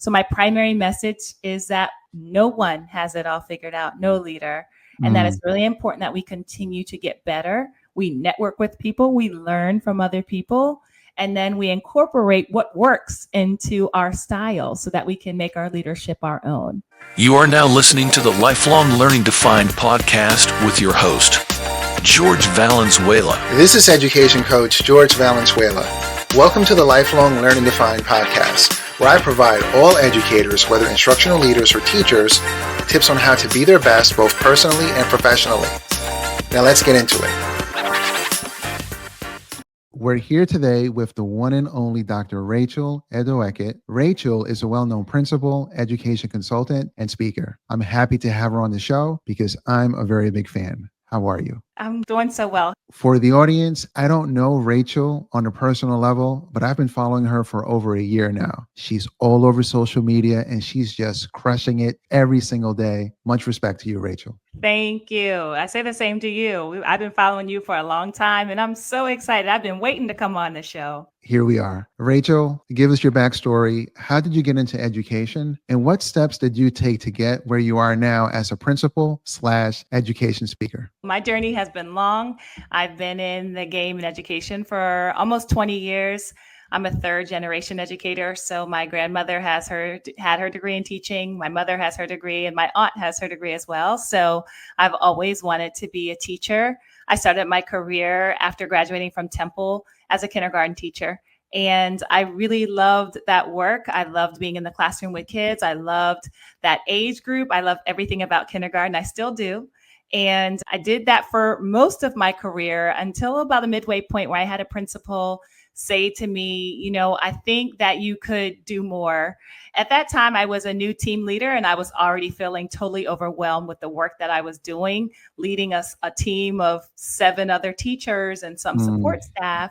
So my primary message is that no one has it all figured out, no leader. And that it's really important that we continue to get better. We network with people, we learn from other people, and then we incorporate what works into our style so that we can make our leadership our own. You are now listening to the Lifelong Learning Defined podcast with your host, George Valenzuela. This is education coach George Valenzuela. Welcome to the Lifelong Learning Defined podcast, where I provide all educators, whether instructional leaders or teachers, tips on how to be their best both personally and professionally. Now let's get into it. We're here today with the one and only Dr. Rachel Edoho-Eket. Rachel is a well-known principal, education consultant, and speaker. I'm happy to have her on the show because I'm a very big fan. How are you? I'm doing so well. For the audience, I don't know Rachel on a personal level, but I've been following her for over a year now. She's all over social media and she's just crushing it every single day. Much respect to you, Rachel. Thank you. I say the same to you. I've been following you for a long time and I'm so excited. I've been waiting to come on the show. Here we are. Rachel, give us your backstory. How did you get into education and what steps did you take to get where you are now as a principal/education speaker? My journey has been long. I've been in the game in education for almost 20 years. I'm a third generation educator. So my grandmother had her degree in teaching. My mother has her degree and my aunt has her degree as well. So I've always wanted to be a teacher. I started my career after graduating from Temple as a kindergarten teacher. And I really loved that work. I loved being in the classroom with kids. I loved that age group. I loved everything about kindergarten. I still do. And I did that for most of my career until about a midway point where I had a principal say to me, I think that you could do more. At that time, I was a new team leader and I was already feeling totally overwhelmed with the work that I was doing, leading a team of 7 other teachers and some support staff.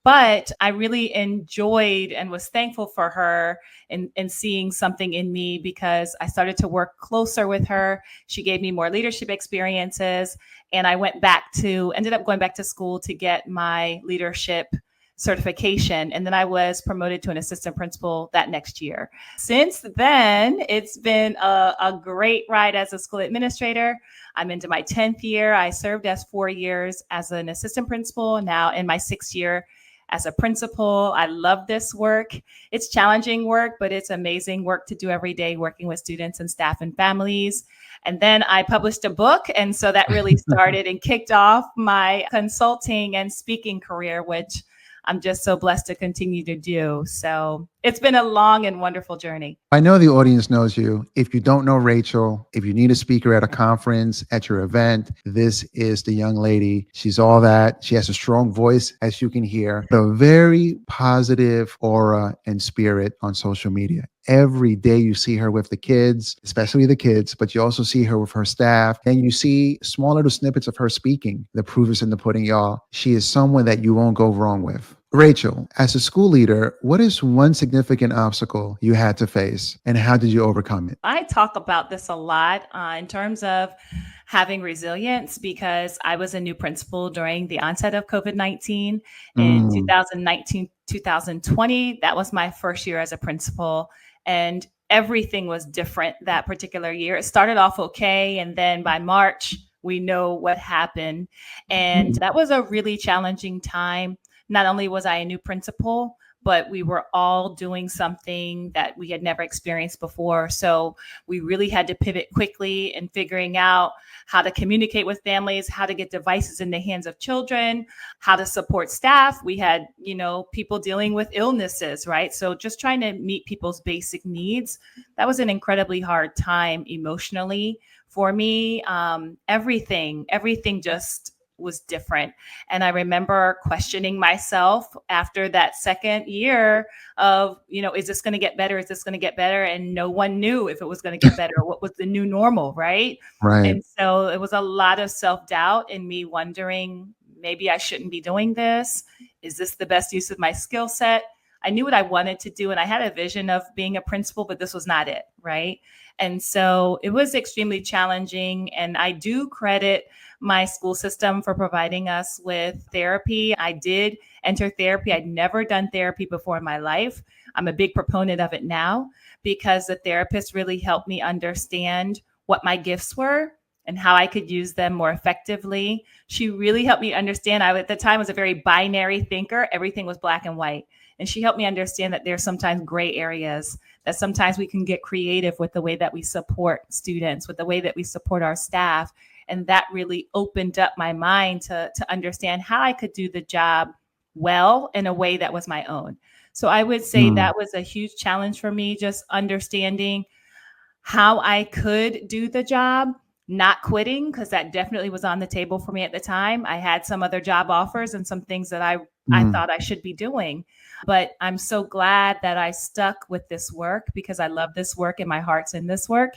But I really enjoyed and was thankful for her and seeing something in me because I started to work closer with her. She gave me more leadership experiences and I ended up going back to school to get my leadership certification. And then I was promoted to an assistant principal that next year. Since then, it's been a great ride as a school administrator. I'm into my 10th year. I served as 4 years as an assistant principal, now in my 6th year as a principal. I love this work. It's challenging work, but it's amazing work to do every day, working with students and staff and families. And then I published a book. And so that really started and kicked off my consulting and speaking career, which I'm just so blessed to continue to do. So it's been a long and wonderful journey. I know the audience knows you. If you don't know Rachel, if you need a speaker at a conference, at your event, this is the young lady. She's all that. She has a strong voice, as you can hear, but a very positive aura and spirit on social media. Every day you see her with the kids, especially the kids, but you also see her with her staff. And you see small little snippets of her speaking. The proof is in the pudding, y'all. She is someone that you won't go wrong with. Rachel, as a school leader, what is one significant obstacle you had to face and how did you overcome it? I talk about this a lot in terms of having resilience because I was a new principal during the onset of COVID-19 in 2019, 2020. That was my first year as a principal and everything was different that particular year. It started off okay. And then by March, we know what happened. And that was a really challenging time. Not only was I a new principal, but we were all doing something that we had never experienced before. So we really had to pivot quickly in figuring out how to communicate with families, how to get devices in the hands of children, how to support staff. We had, people dealing with illnesses, right? So just trying to meet people's basic needs. That was an incredibly hard time emotionally for me. Everything just was different. And I remember questioning myself after that second year of, is this going to get better? Is this going to get better? And no one knew if it was going to get better, what was the new normal, right? Right. And so it was a lot of self-doubt and me wondering, maybe I shouldn't be doing this. Is this the best use of my skill set? I knew what I wanted to do and I had a vision of being a principal, but this was not it, right? And so it was extremely challenging. And I do credit my school system for providing us with therapy. I did enter therapy. I'd never done therapy before in my life. I'm a big proponent of it now because the therapist really helped me understand what my gifts were and how I could use them more effectively. She really helped me understand. I, at the time, was a very binary thinker. Everything was black and white. And she helped me understand that there's sometimes gray areas, that sometimes we can get creative with the way that we support students, with the way that we support our staff. And that really opened up my mind to understand how I could do the job well in a way that was my own. So I would say that was a huge challenge for me, just understanding how I could do the job, not quitting, because that definitely was on the table for me at the time. I had some other job offers and some things that I thought I should be doing. But I'm so glad that I stuck with this work because I love this work and my heart's in this work.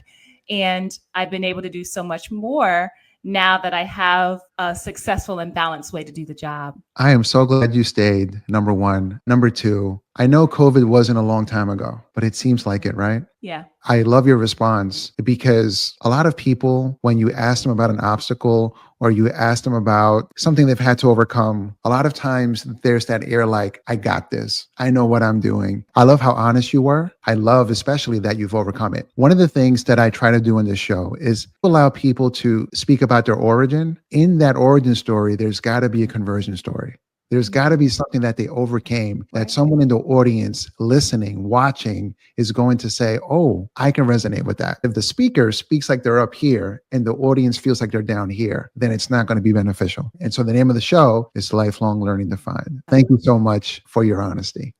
And I've been able to do so much more now that I have a successful and balanced way to do the job. I am so glad you stayed, number one. Number two, I know COVID wasn't a long time ago, but it seems like it, right? Yeah. I love your response because a lot of people, when you ask them about an obstacle or you ask them about something they've had to overcome, a lot of times there's that air like, I got this. I know what I'm doing. I love how honest you were. I love especially that you've overcome it. One of the things that I try to do in this show is allow people to speak about their origin. In that origin story, there's got to be a conversion story. There's got to be something that they overcame, that someone in the audience listening, watching is going to say, oh, I can resonate with that. If the speaker speaks like they're up here and the audience feels like they're down here, then it's not going to be beneficial. And so the name of the show is Lifelong Learning Defined. Thank you so much for your honesty.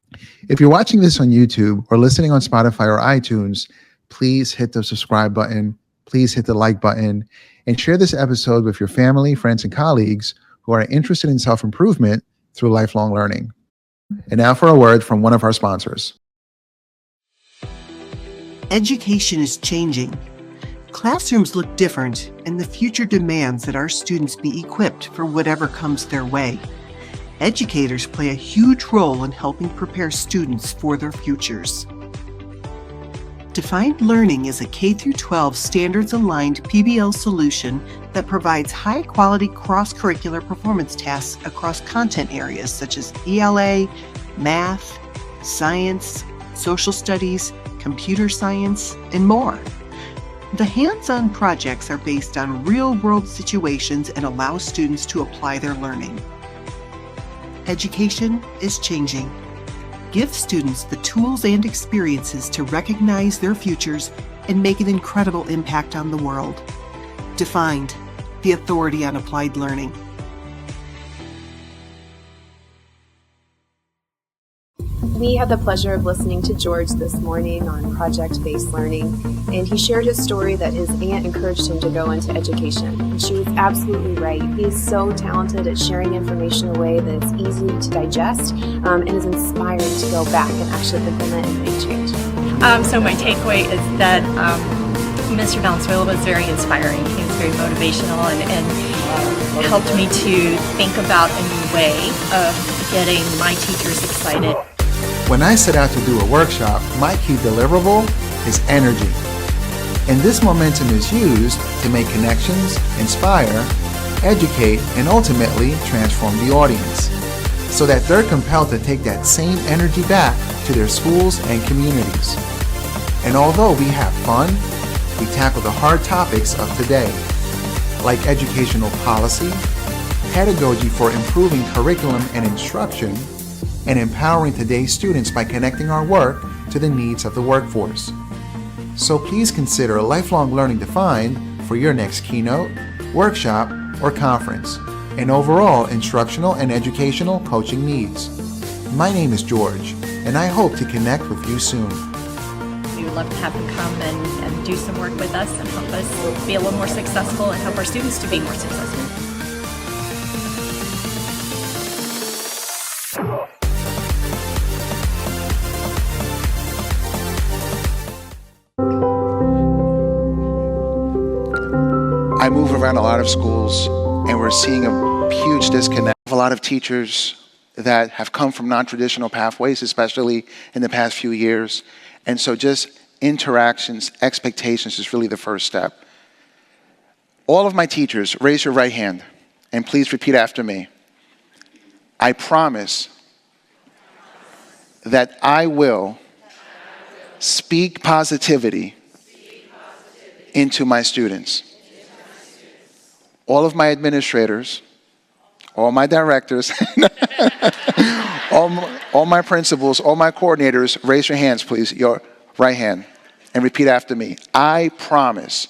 If you're watching this on YouTube or listening on Spotify or iTunes, please hit the subscribe button. Please hit the like button and share this episode with your family, friends, and colleagues who are interested in self-improvement through lifelong learning. And now for a word from one of our sponsors. Education is changing. Classrooms look different, and the future demands that our students be equipped for whatever comes their way. Educators play a huge role in helping prepare students for their futures. Defined Learning is a K-12 standards-aligned PBL solution that provides high-quality cross-curricular performance tasks across content areas such as ELA, math, science, social studies, computer science, and more. The hands-on projects are based on real-world situations and allow students to apply their learning. Education is changing. Give students the tools and experiences to recognize their futures and make an incredible impact on the world. Defined, the authority on applied learning. We had the pleasure of listening to George this morning on project-based learning, and he shared his story that his aunt encouraged him to go into education. And she was absolutely right. He is so talented at sharing information in a way that is easy to digest and is inspiring to go back and actually implement and make change. So my takeaway is that Mr. Valenzuela was very inspiring. He was very motivational and helped me to think about a new way of getting my teachers excited. When I set out to do a workshop, my key deliverable is energy. And this momentum is used to make connections, inspire, educate, and ultimately transform the audience so that they're compelled to take that same energy back to their schools and communities. And although we have fun, we tackle the hard topics of today, like educational policy, pedagogy for improving curriculum and instruction, and empowering today's students by connecting our work to the needs of the workforce. So please consider Lifelong Learning Defined for your next keynote, workshop, or conference, and overall instructional and educational coaching needs. My name is George, and I hope to connect with you soon. We would love to have him come and do some work with us and help us be a little more successful and help our students to be more successful. I move around a lot of schools, and we're seeing a huge disconnect. A lot of teachers that have come from non-traditional pathways, especially in the past few years. And so just interactions, expectations is really the first step. All of my teachers, raise your right hand, and please repeat after me. I promise that I will speak positivity into my students. All of my administrators, all my directors, all my principals, all my coordinators, raise your hands, please, your right hand, and repeat after me. I promise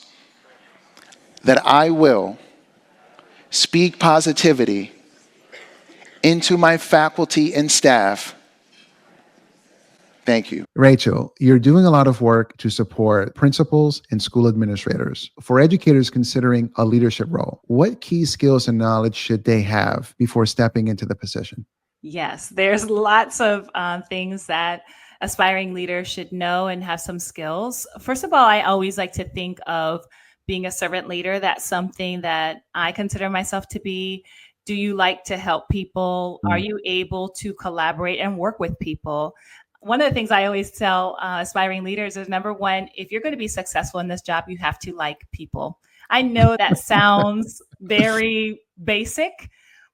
that I will speak positivity into my faculty and staff. Thank you. Rachel, you're doing a lot of work to support principals and school administrators. For educators considering a leadership role, what key skills and knowledge should they have before stepping into the position? Yes, there's lots of things that aspiring leaders should know and have some skills. First of all, I always like to think of being a servant leader. That's something that I consider myself to be. Do you like to help people? Are you able to collaborate and work with people? One of the things I always tell aspiring leaders is, number one, if you're going to be successful in this job, you have to like people. I know that sounds very basic,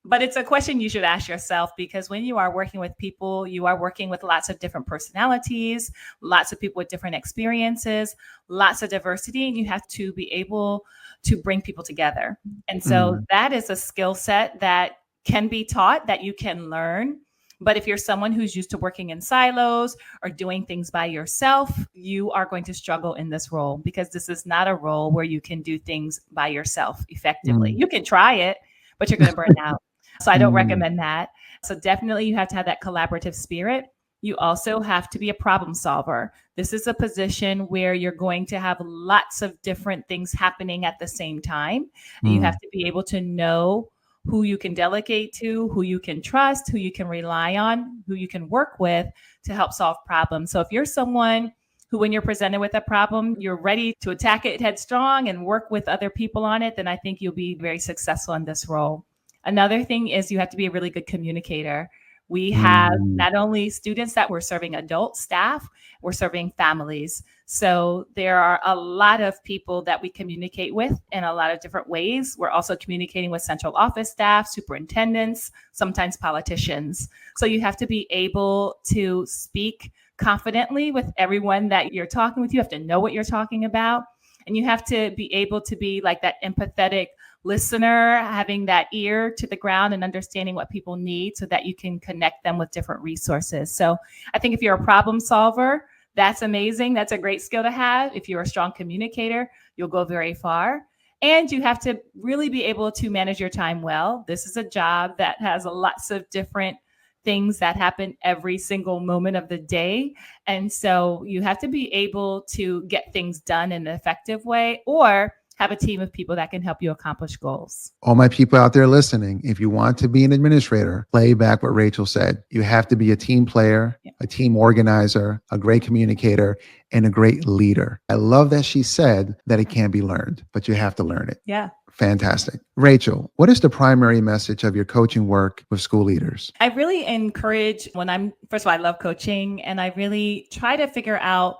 but it's a question you should ask yourself, because when you are working with people, you are working with lots of different personalities, lots of people with different experiences, lots of diversity, and you have to be able to bring people together. And so that is a skill set that can be taught, that you can learn. But if you're someone who's used to working in silos or doing things by yourself, you are going to struggle in this role, because this is not a role where you can do things by yourself effectively. You can try it, but you're going to burn out. So I don't recommend that. So definitely you have to have that collaborative spirit. You also have to be a problem solver. This is a position where you're going to have lots of different things happening at the same time. And you have to be able to know who you can delegate to, who you can trust, who you can rely on, who you can work with to help solve problems. So if you're someone who, when you're presented with a problem, you're ready to attack it headstrong and work with other people on it, then I think you'll be very successful in this role. Another thing is you have to be a really good communicator. We have not only students that we're serving adult staff, we're serving families. So there are a lot of people that we communicate with in a lot of different ways. We're also communicating with central office staff, superintendents, sometimes politicians. So you have to be able to speak confidently with everyone that you're talking with. You have to know what you're talking about. And you have to be able to be like that empathetic listener, having that ear to the ground and understanding what people need so that you can connect them with different resources. So I think if you're a problem solver, that's amazing. That's a great skill to have. If you're a strong communicator, you'll go very far. And you have to really be able to manage your time well. This is a job that has lots of different things that happen every single moment of the day. And so you have to be able to get things done in an effective way, or have a team of people that can help you accomplish goals. All my people out there listening, if you want to be an administrator, play back what Rachel said. You have to be a team player, a team organizer, a great communicator, and a great leader. I love that she said that it can be learned, but you have to learn it. Yeah. Fantastic. Rachel, what is the primary message of your coaching work with school leaders? I really encourage first of all, I love coaching, and I really try to figure out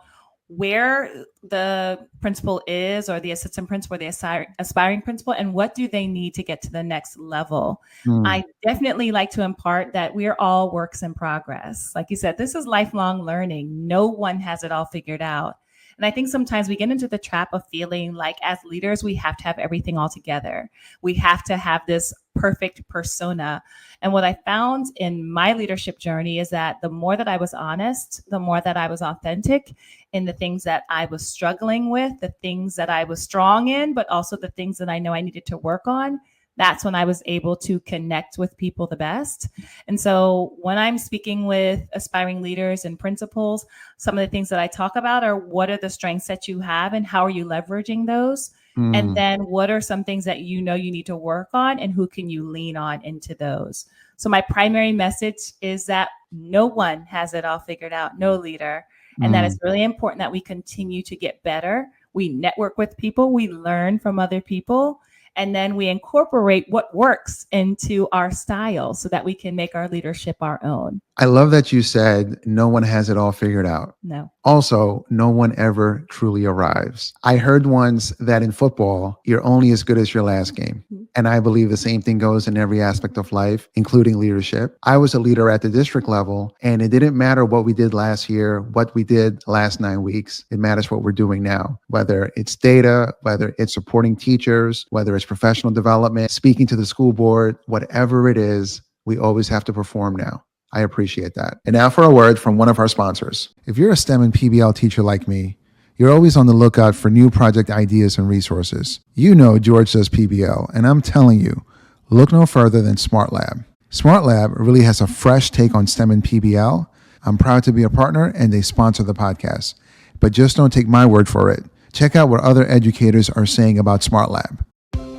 where the principal is, or the assistant principal, or the aspiring principal, and what do they need to get to the next level. I definitely like to impart that we're all works in progress. Like you said, this is lifelong learning. No one has it all figured out. And I think sometimes we get into the trap of feeling like as leaders, we have to have everything all together. We have to have this perfect persona. And what I found in my leadership journey is that the more that I was honest, the more that I was authentic in the things that I was struggling with, the things that I was strong in, but also the things that I know I needed to work on, that's when I was able to connect with people the best. And so when I'm speaking with aspiring leaders and principals, some of the things that I talk about are, what are the strengths that you have and how are you leveraging those? And then what are some things that you know you need to work on, and who can you lean on into those? So my primary message is that no one has it all figured out, no leader. And that it's really important that we continue to get better. We network with people, we learn from other people, and then we incorporate what works into our style so that we can make our leadership our own. I love that you said no one has it all figured out. No. Also, no one ever truly arrives. I heard once that in football, you're only as good as your last game. And I believe the same thing goes in every aspect of life, including leadership. I was a leader at the district level, and it didn't matter what we did last year, what we did last 9 weeks. It matters what we're doing now, whether it's data, whether it's supporting teachers, whether it's professional development, speaking to the school board, whatever it is, we always have to perform now. I appreciate that. And now for a word from one of our sponsors. If you're a STEM and PBL teacher like me, you're always on the lookout for new project ideas and resources. You know George does PBL, and I'm telling you, look no further than SmartLab. SmartLab really has a fresh take on STEM and PBL. I'm proud to be a partner, and they sponsor the podcast. But just don't take my word for it. Check out what other educators are saying about SmartLab.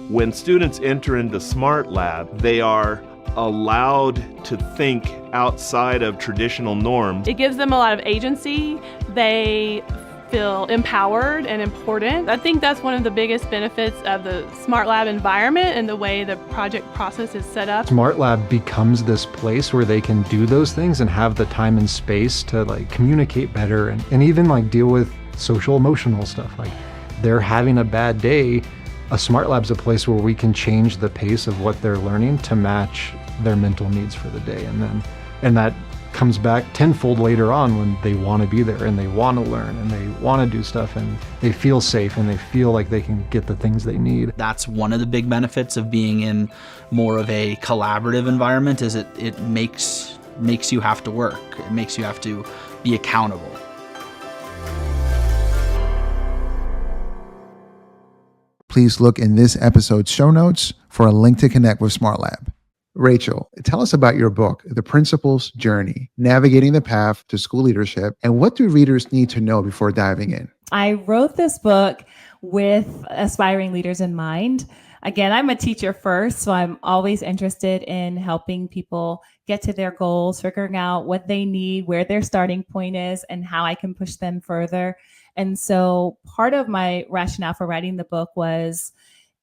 When students enter into SmartLab, they are allowed to think outside of traditional norms. It gives them a lot of agency. They feel empowered and important. I think that's one of the biggest benefits of the SmartLab environment and the way the project process is set up. SmartLab becomes this place where they can do those things and have the time and space to communicate better and even deal with social emotional stuff. They're having a bad day. A SmartLab's a place where we can change the pace of what they're learning to match their mental needs for the day. And that comes back tenfold later on when they want to be there and they want to learn and they want to do stuff and they feel safe and they feel like they can get the things they need. That's one of the big benefits of being in more of a collaborative environment is it makes you have to work. It makes you have to be accountable. Please look in this episode's show notes for a link to connect with SmartLab. Rachel, tell us about your book, The Principal's Journey, Navigating the Path to School Leadership, and what do readers need to know before diving in? I wrote this book with aspiring leaders in mind. Again, I'm a teacher first, so I'm always interested in helping people get to their goals, figuring out what they need, where their starting point is, and how I can push them further. And so part of my rationale for writing the book was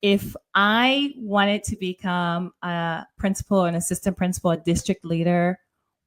if I wanted to become a principal, an assistant principal, a district leader,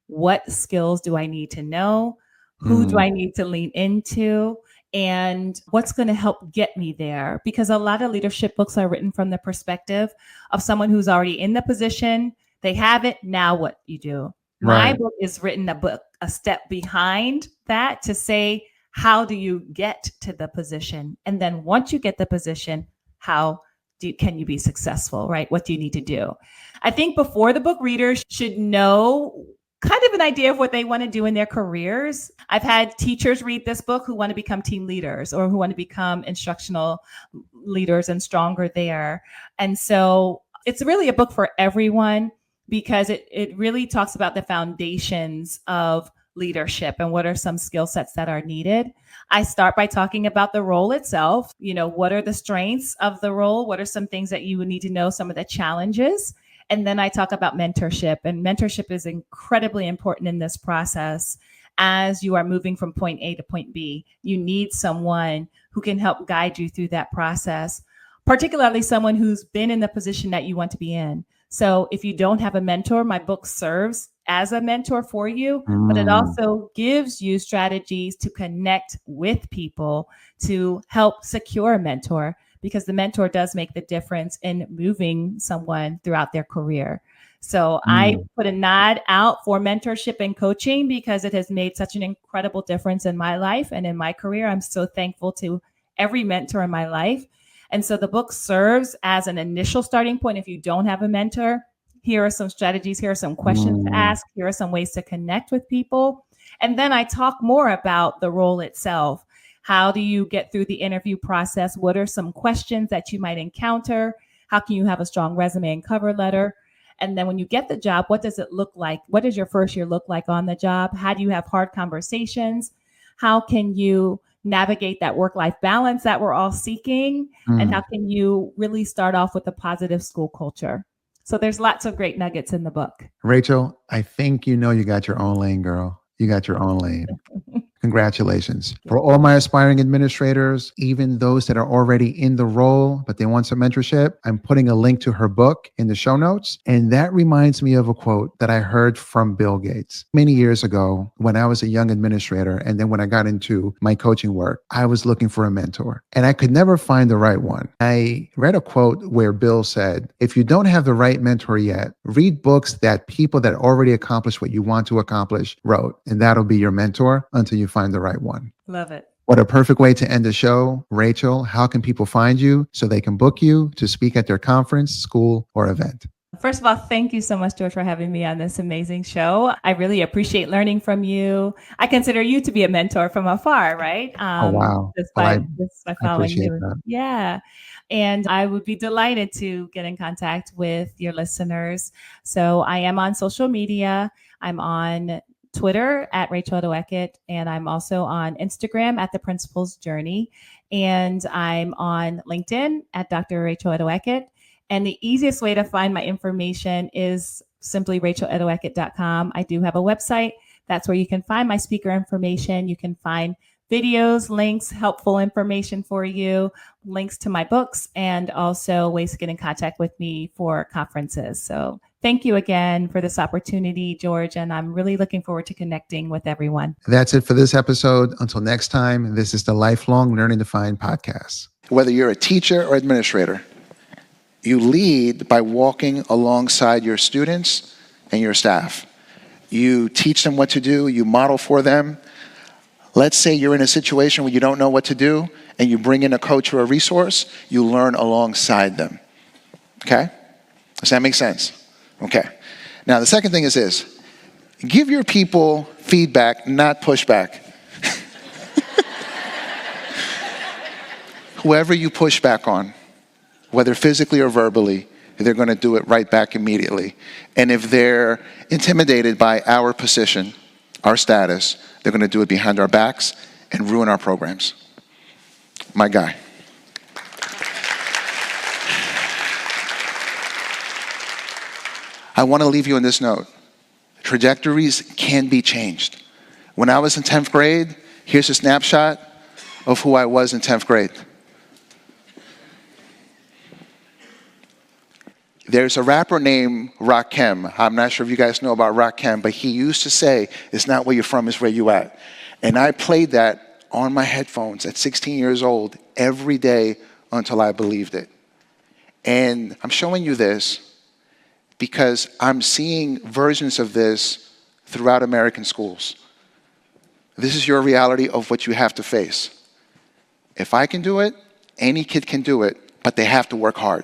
what skills do I need to know? Who do I need to lean into? And what's going to help get me there? Because a lot of leadership books are written from the perspective of someone who's already in the position. They have it. Now what you do? My book is written a step behind that to say, how do you get to the position? And then once you get the position, can you be successful, right? What do you need to do? I think before the book, readers should know kind of an idea of what they want to do in their careers. I've had teachers read this book who want to become team leaders or who want to become instructional leaders and stronger there. And so it's really a book for everyone because it really talks about the foundations of leadership and what are some skill sets that are needed. I start by talking about the role itself. What are the strengths of the role? What are some things that you would need to know, some of the challenges? And then I talk about mentorship, and mentorship is incredibly important in this process. As you are moving from point A to point B, you need someone who can help guide you through that process, particularly someone who's been in the position that you want to be in. So if you don't have a mentor, my book serves as a mentor for you, but it also gives you strategies to connect with people to help secure a mentor, because the mentor does make the difference in moving someone throughout their career. So I put a nod out for mentorship and coaching because it has made such an incredible difference in my life and in my career. I'm so thankful to every mentor in my life. And so the book serves as an initial starting point. If you don't have a mentor, here are some strategies. Here are some questions to ask. Here are some ways to connect with people. And then I talk more about the role itself. How do you get through the interview process? What are some questions that you might encounter? How can you have a strong resume and cover letter? And then when you get the job, what does it look like? What does your first year look like on the job? How do you have hard conversations? How can you navigate that work-life balance that we're all seeking? And how can you really start off with a positive school culture? So there's lots of great nuggets in the book. Rachel, I think you got your own lane, girl. You got your own lane. Congratulations. For all my aspiring administrators, even those that are already in the role, but they want some mentorship, I'm putting a link to her book in the show notes. And that reminds me of a quote that I heard from Bill Gates many years ago when I was a young administrator. And then when I got into my coaching work, I was looking for a mentor and I could never find the right one. I read a quote where Bill said, if you don't have the right mentor yet, read books that people that already accomplished what you want to accomplish wrote, and that'll be your mentor until you find the right one. Love it. What a perfect way to end the show. Rachel, how can people find you so they can book you to speak at their conference, school, or event? First of all, thank you so much, George, for having me on this amazing show. I really appreciate learning from you. I consider you to be a mentor from afar, right? Oh, wow. Just Well, by I following appreciate you. that. Yeah. And I would be delighted to get in contact with your listeners. So I am on social media. I'm on Twitter at Rachel Edoho-Eket, and I'm also on Instagram at The Principal's Journey. And I'm on LinkedIn at Dr. Rachel Edoho-Eket. And the easiest way to find my information is simply racheledoho-eket.com. I do have a website. That's where you can find my speaker information. You can find videos, links, helpful information for you, links to my books, and also ways to get in contact with me for conferences. So thank you again for this opportunity, George, and I'm really looking forward to connecting with everyone. That's it for this episode. Until next time, this is the Lifelong Learning Defined podcast. Whether you're a teacher or administrator, you lead by walking alongside your students and your staff. You teach them what to do, you model for them. Let's say you're in a situation where you don't know what to do and you bring in a coach or a resource, you learn alongside them. Okay? Does that make sense? Okay. Now, the second thing is this. Give your people feedback, not pushback. Whoever you push back on, whether physically or verbally, they're going to do it right back immediately. And if they're intimidated by our position, our status, they're going to do it behind our backs and ruin our programs. My guy. I want to leave you on this note. Trajectories can be changed. When I was in 10th grade, here's a snapshot of who I was in 10th grade. There's a rapper named Rakim. I'm not sure if you guys know about Rakim, but he used to say, it's not where you're from, it's where you at. And I played that on my headphones at 16 years old every day until I believed it. And I'm showing you this because I'm seeing versions of this throughout American schools. This is your reality of what you have to face. If I can do it, any kid can do it, but they have to work hard.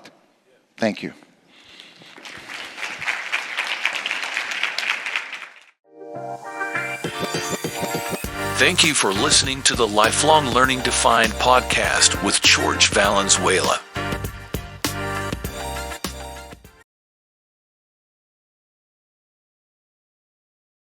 Thank you. Thank you for listening to the Lifelong Learning Defined podcast with Jorge Valenzuela.